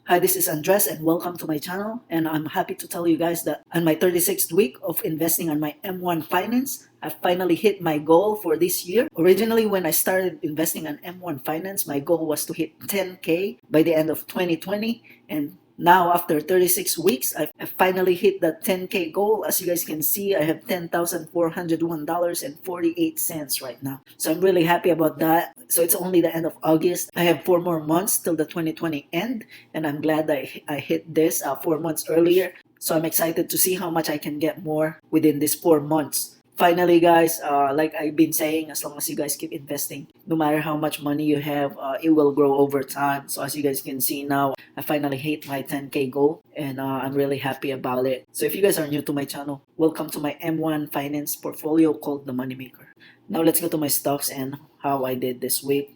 Hi, this is Andres and welcome to my channel. And I'm happy to tell you guys that on my 36th week of investing on my M1 Finance, I finally hit my goal for this year. Originally, when I started investing on M1 Finance, my goal was to hit 10K by the end of 2020. And now, after 36 weeks, I finally hit that 10K goal. As you guys can see, I have $10,401.48 right now. So I'm really happy about that. So it's only the end of August. I have 4 more months till the 2020 end, and I'm glad that I hit this 4 months earlier. So I'm excited to see how much I can get more within these 4 months. Finally, guys, like I've been saying, as long as you guys keep investing, no matter how much money you have, it will grow over time. So as you guys can see now, I finally hit my 10K goal, and I'm really happy about it. So if you guys are new to my channel, welcome to my M1 Finance portfolio called the Moneymaker. Now let's go to my stocks and how I did this week.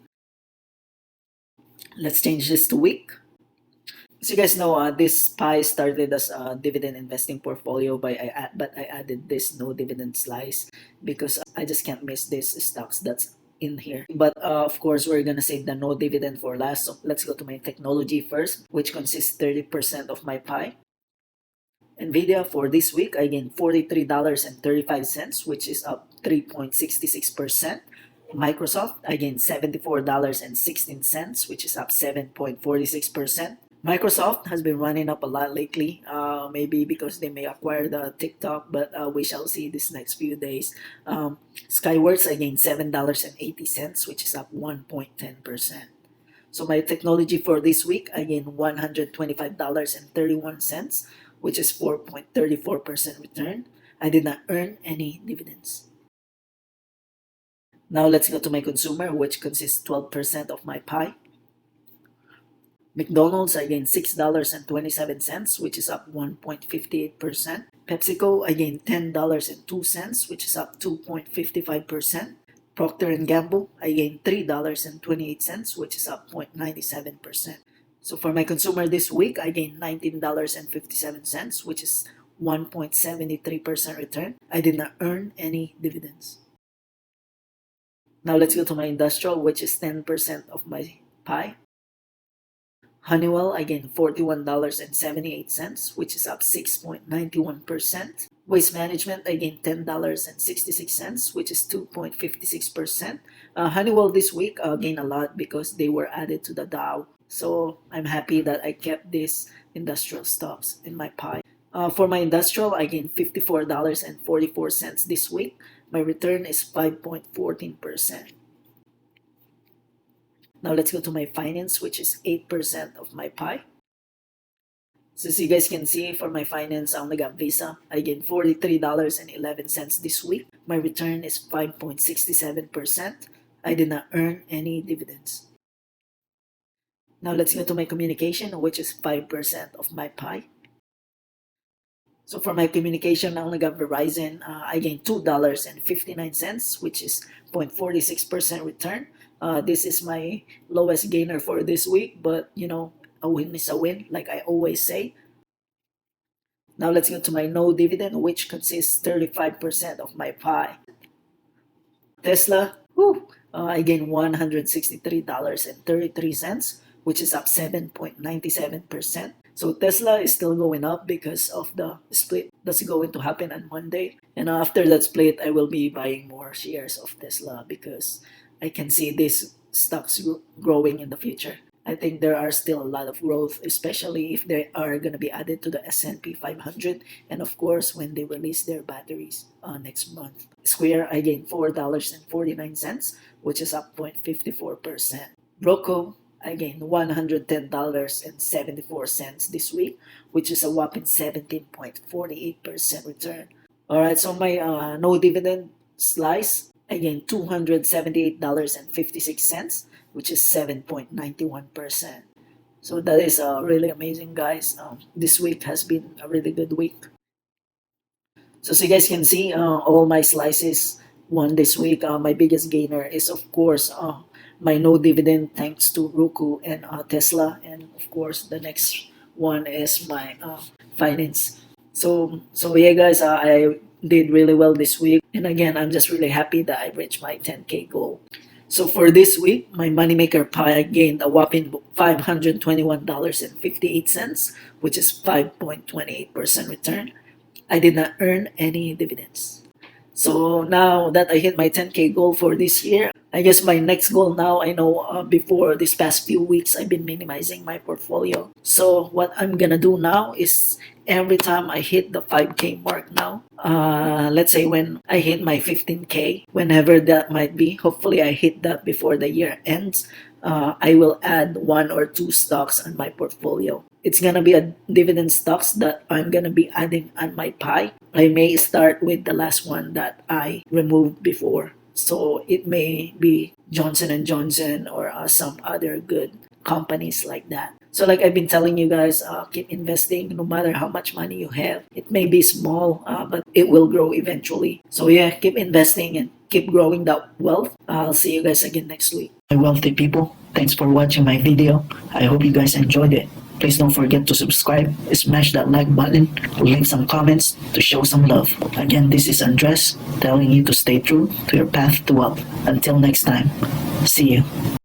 Let's change this to week. As you guys know, this pie started as a dividend investing portfolio, but I added this no dividend slice because I just can't miss these stocks that's in here. But of course, we're gonna save the no dividend for last. So let's go to my technology first, which consists 30% of my pie. Nvidia for this week, I gained $43.35, which is up 3.66%. Microsoft, I gained $74.16, which is up 7.46%. Microsoft has been running up a lot lately, maybe because they may acquire the TikTok, but we shall see this next few days. Skyworks, I gained $7.80, which is up 1.10%. So my technology for this week, I gained $125.31, which is 4.34% return. I did not earn any dividends. Now let's go to my consumer, which consists 12% of my pie. McDonald's, I gained $6.27, which is up 1.58%. PepsiCo, I gained $10.02, which is up 2.55%. Procter & Gamble, I gained $3.28, which is up 0.97%. So for my consumer this week, I gained $19.57, which is 1.73% return. I did not earn any dividends. Now let's go to my industrial, which is 10% of my pie. Honeywell, I gained $41.78, which is up 6.91%. Waste Management, I gained $10.66, which is 2.56%. Honeywell this week gained a lot because they were added to the Dow. So I'm happy that I kept these industrial stocks in my pie. For my industrial, I gained $54.44 this week. My return is 5.14%. Now let's go to my finance, which is 8% of my pie. So as you guys can see, for my finance, I only got Visa. I gained $43.11 this week. My return is 5.67%. I did not earn any dividends. Now let's go to my communication, which is 5% of my pie. So for my communication, I only got Verizon. I gained $2.59, which is 0.46% return. This is my lowest gainer for this week, but you know, a win is a win, like I always say. Now let's go to my no dividend, which consists 35% of my pie. Tesla, I gained $163.33, which is up 7.97%. So Tesla is still going up because of the split that's going to happen on Monday. And after that split, I will be buying more shares of Tesla because I can see these stocks growing in the future. I think there are still a lot of growth, especially if they are going to be added to the S&P 500, and of course when they release their batteries next month. Square, I gained $4.49, which is up 0.54%. Roku, I gained $110.74 this week, which is a whopping 17.48% return. Alright, so my no dividend slice, I gained $278.56, which is 7.91%. So that is really amazing, guys. This week has been a really good week. So as you guys can see, all my slices won this week. My biggest gainer is, of course, my no dividend thanks to Roku and Tesla. And, of course, the next one is my finance. So yeah, guys, I did really well this week. And again, I'm just really happy that I reached my 10K goal. So for this week, my moneymaker pie gained a whopping $521.58, which is 5.28% return. I did not earn any dividends. So now that I hit my 10K goal for this year, I guess my next goal now, I know before this past few weeks, I've been minimizing my portfolio. So what I'm gonna do now is every time I hit the 5K mark now, let's say when I hit my 15K, whenever that might be, hopefully I hit that before the year ends, I will add one or two stocks on my portfolio. It's gonna be a dividend stocks that I'm gonna be adding on my pie. I may start with the last one that I removed before. So it may be Johnson and Johnson or some other good companies like that. So like I've been telling you guys, keep investing no matter how much money you have. It may be small, but it will grow eventually. So yeah, keep investing and keep growing that wealth. I'll see you guys again next week. My wealthy people, thanks for watching my video. I hope you guys enjoyed it. Please don't forget to subscribe, smash that like button, leave some comments to show some love. Again, this is Andres telling you to stay true to your path to wealth. Until next time, see you.